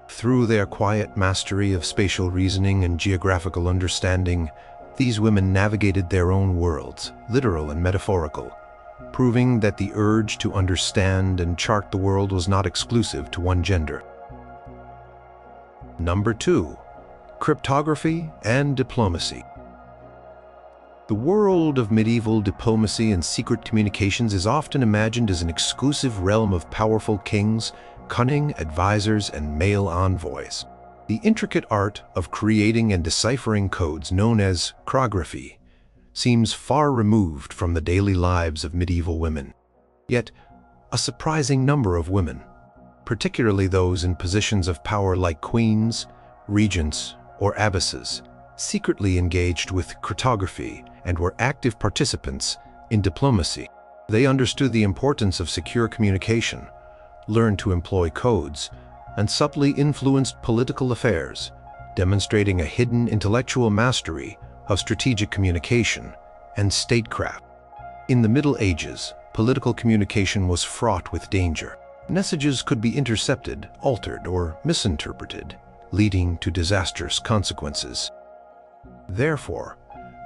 Through their quiet mastery of spatial reasoning and geographical understanding, these women navigated their own worlds, literal and metaphorical, proving that the urge to understand and chart the world was not exclusive to one gender. Number 2. Cryptography and diplomacy. The world of medieval diplomacy and secret communications is often imagined as an exclusive realm of powerful kings, cunning advisors, and male envoys. The intricate art of creating and deciphering codes known as chirography seems far removed from the daily lives of medieval women. Yet, a surprising number of women, particularly those in positions of power like queens, regents, or abbesses, secretly engaged with cryptography and were active participants in diplomacy. They understood the importance of secure communication, learned to employ codes, and subtly influenced political affairs, demonstrating a hidden intellectual mastery of strategic communication and statecraft. In the Middle Ages, political communication was fraught with danger. Messages could be intercepted, altered, or misinterpreted, leading to disastrous consequences. Therefore,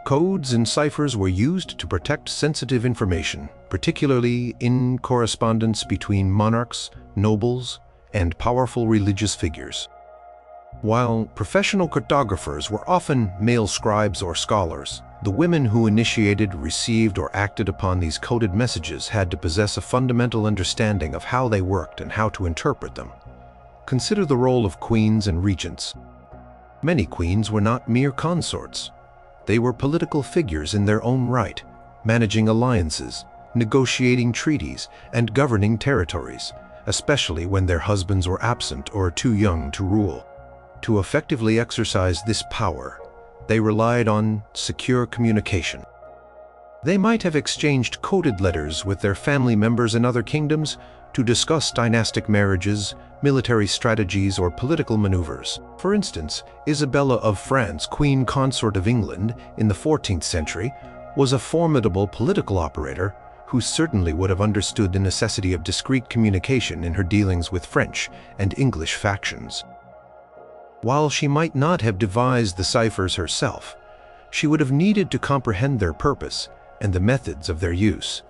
codes and ciphers were used to protect sensitive information, particularly in correspondence between monarchs, nobles, and powerful religious figures. While professional cryptographers were often male scribes or scholars, the women who initiated, received, or acted upon these coded messages had to possess a fundamental understanding of how they worked and how to interpret them. Consider the role of queens and regents. Many queens were not mere consorts. They were political figures in their own right, managing alliances, negotiating treaties, and governing territories, especially when their husbands were absent or too young to rule. To effectively exercise this power, they relied on secure communication. They might have exchanged coded letters with their family members in other kingdoms, to discuss dynastic marriages, military strategies, or political maneuvers. For instance, Isabella of France, Queen Consort of England in the 14th century, was a formidable political operator who certainly would have understood the necessity of discreet communication in her dealings with French and English factions. While she might not have devised the ciphers herself, she would have needed to comprehend their purpose and the methods of their use,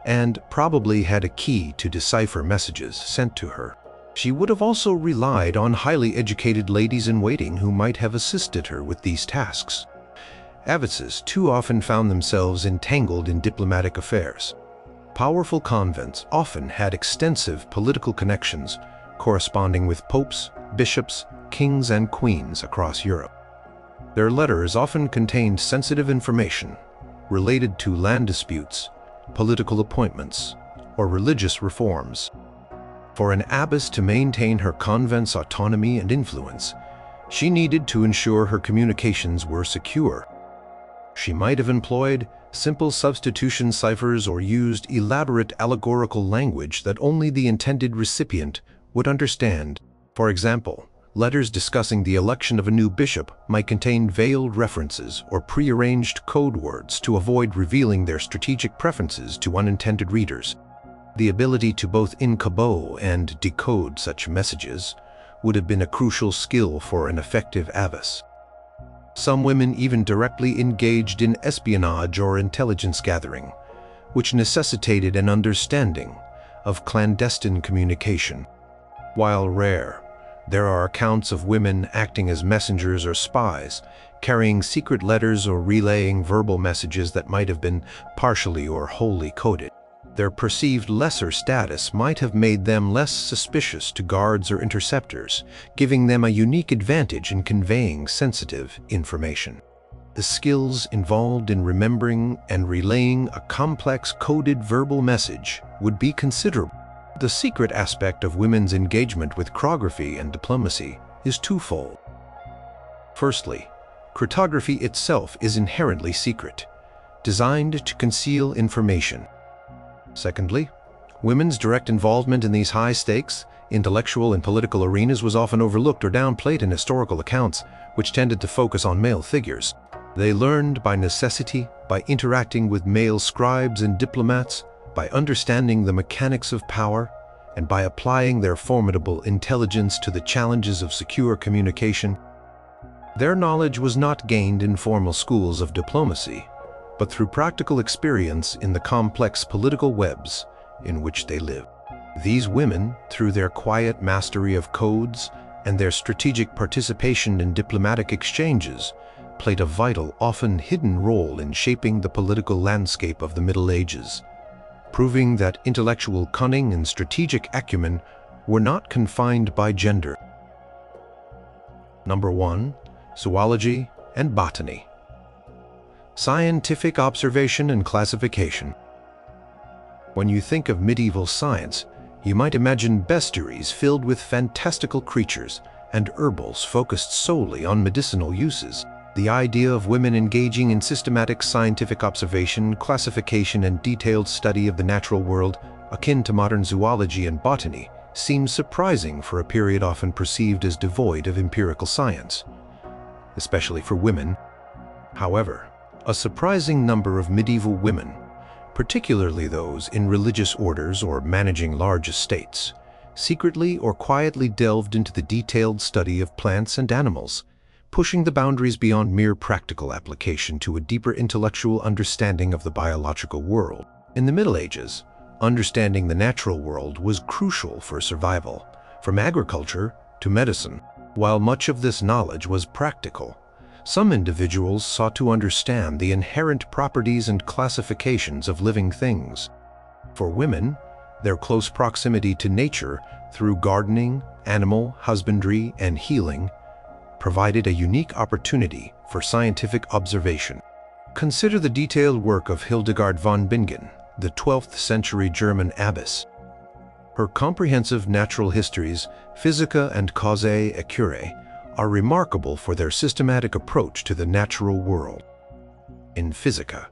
and probably had a key to decipher messages sent to her. She would have also relied on highly educated ladies-in-waiting who might have assisted her with these tasks. Abbesses too often found themselves entangled in diplomatic affairs. Powerful convents often had extensive political connections, corresponding with popes, bishops, kings, and queens across Europe. Their letters often contained sensitive information related to land disputes, political appointments, or religious reforms. For an abbess to maintain her convent's autonomy and influence, she needed to ensure her communications were secure. She might have employed simple substitution ciphers or used elaborate allegorical language that only the intended recipient would understand. For example, letters discussing the election of a new bishop might contain veiled references or prearranged code words to avoid revealing their strategic preferences to unintended readers. The ability to both encode and decode such messages would have been a crucial skill for an effective abbess. Some women even directly engaged in espionage or intelligence gathering, which necessitated an understanding of clandestine communication. While rare, there are accounts of women acting as messengers or spies, carrying secret letters or relaying verbal messages that might have been partially or wholly coded. Their perceived lesser status might have made them less suspicious to guards or interceptors, giving them a unique advantage in conveying sensitive information. The skills involved in remembering and relaying a complex coded verbal message would be considerable. The secret aspect of women's engagement with chronography and diplomacy is twofold. Firstly, chronography itself is inherently secret, designed to conceal information. Secondly, women's direct involvement in these high-stakes, intellectual and political arenas was often overlooked or downplayed in historical accounts, which tended to focus on male figures. They learned by necessity, by interacting with male scribes and diplomats, by understanding the mechanics of power, and by applying their formidable intelligence to the challenges of secure communication. Their knowledge was not gained in formal schools of diplomacy, but through practical experience in the complex political webs in which they live. These women, through their quiet mastery of codes and their strategic participation in diplomatic exchanges, played a vital, often hidden role in shaping the political landscape of the Middle Ages, proving that intellectual cunning and strategic acumen were not confined by gender. Number 1. Zoology and botany. Scientific observation and classification. When you think of medieval science, you might imagine bestiaries filled with fantastical creatures and herbals focused solely on medicinal uses. The idea of women engaging in systematic scientific observation, classification, and detailed study of the natural world, akin to modern zoology and botany, seems surprising for a period often perceived as devoid of empirical science, especially for women. However, a surprising number of medieval women, particularly those in religious orders or managing large estates, secretly or quietly delved into the detailed study of plants and animals, pushing the boundaries beyond mere practical application to a deeper intellectual understanding of the biological world. In the Middle Ages, understanding the natural world was crucial for survival, from agriculture to medicine. While much of this knowledge was practical, some individuals sought to understand the inherent properties and classifications of living things. For women, their close proximity to nature through gardening, animal husbandry, and healing provided a unique opportunity for scientific observation. Consider the detailed work of Hildegard von Bingen, the 12th century German abbess. Her comprehensive natural histories, Physica and Causae Acurae, are remarkable for their systematic approach to the natural world. In Physica,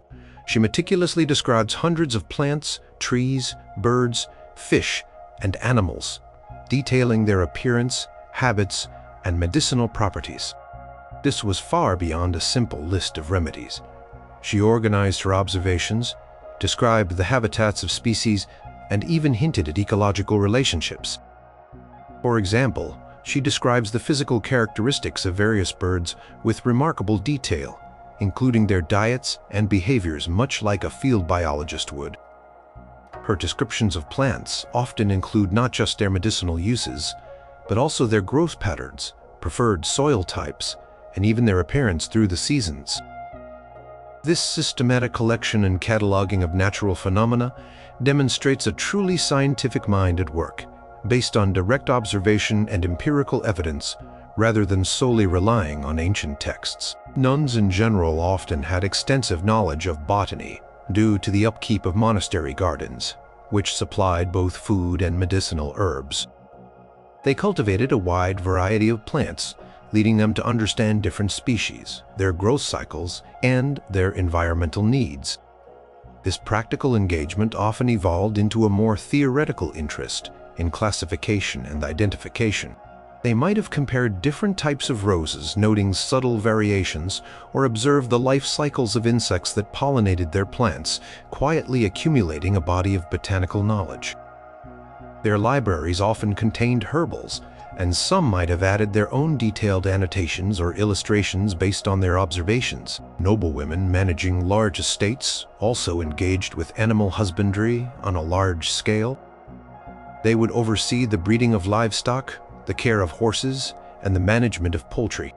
she meticulously describes hundreds of plants, trees, birds, fish, and animals, detailing their appearance, habits, and medicinal properties. This was far beyond a simple list of remedies. She organized her observations, described the habitats of species, and even hinted at ecological relationships. For example, she describes the physical characteristics of various birds with remarkable detail, including their diets and behaviors much like a field biologist would. Her descriptions of plants often include not just their medicinal uses, but also their growth patterns, preferred soil types, and even their appearance through the seasons. This systematic collection and cataloging of natural phenomena demonstrates a truly scientific mind at work, based on direct observation and empirical evidence, rather than solely relying on ancient texts. Nuns in general often had extensive knowledge of botany, due to the upkeep of monastery gardens, which supplied both food and medicinal herbs. They cultivated a wide variety of plants, leading them to understand different species, their growth cycles, and their environmental needs. This practical engagement often evolved into a more theoretical interest in classification and identification. They might have compared different types of roses, noting subtle variations, or observed the life cycles of insects that pollinated their plants, quietly accumulating a body of botanical knowledge. Their libraries often contained herbals, and some might have added their own detailed annotations or illustrations based on their observations. Noblewomen managing large estates also engaged with animal husbandry on a large scale. They would oversee the breeding of livestock, the care of horses, and the management of poultry.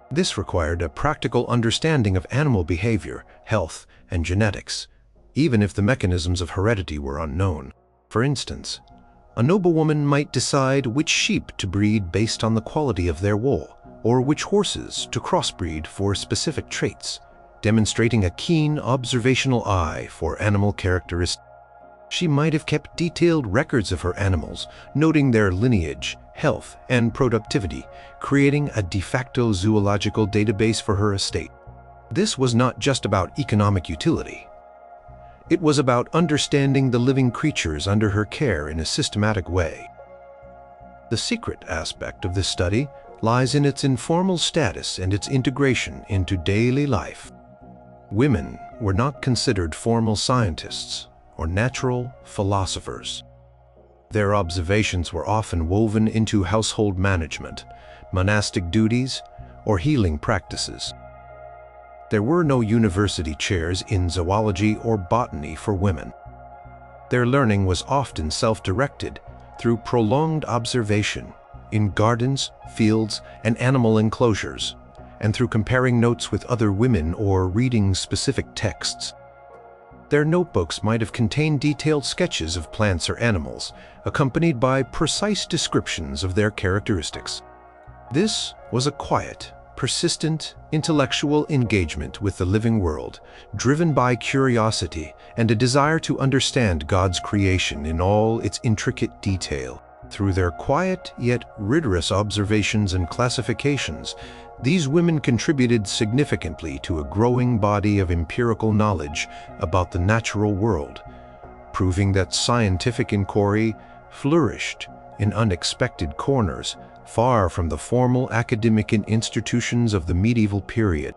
This required a practical understanding of animal behavior, health, and genetics, even if the mechanisms of heredity were unknown. For instance, a noblewoman might decide which sheep to breed based on the quality of their wool, or which horses to crossbreed for specific traits, demonstrating a keen observational eye for animal characteristics. She might have kept detailed records of her animals, noting their lineage, health, and productivity, creating a de facto zoological database for her estate. This was not just about economic utility. It was about understanding the living creatures under her care in a systematic way. The secret aspect of this study lies in its informal status and its integration into daily life. Women were not considered formal scientists or natural philosophers. Their observations were often woven into household management, monastic duties, or healing practices. There were no university chairs in zoology or botany for women. Their learning was often self-directed through prolonged observation in gardens, fields, and animal enclosures, and through comparing notes with other women or reading specific texts. Their notebooks might have contained detailed sketches of plants or animals, accompanied by precise descriptions of their characteristics. This was a quiet, persistent, intellectual engagement with the living world, driven by curiosity and a desire to understand God's creation in all its intricate detail. Through their quiet yet rigorous observations and classifications, these women contributed significantly to a growing body of empirical knowledge about the natural world, proving that scientific inquiry flourished in unexpected corners, far from the formal academic institutions of the medieval period.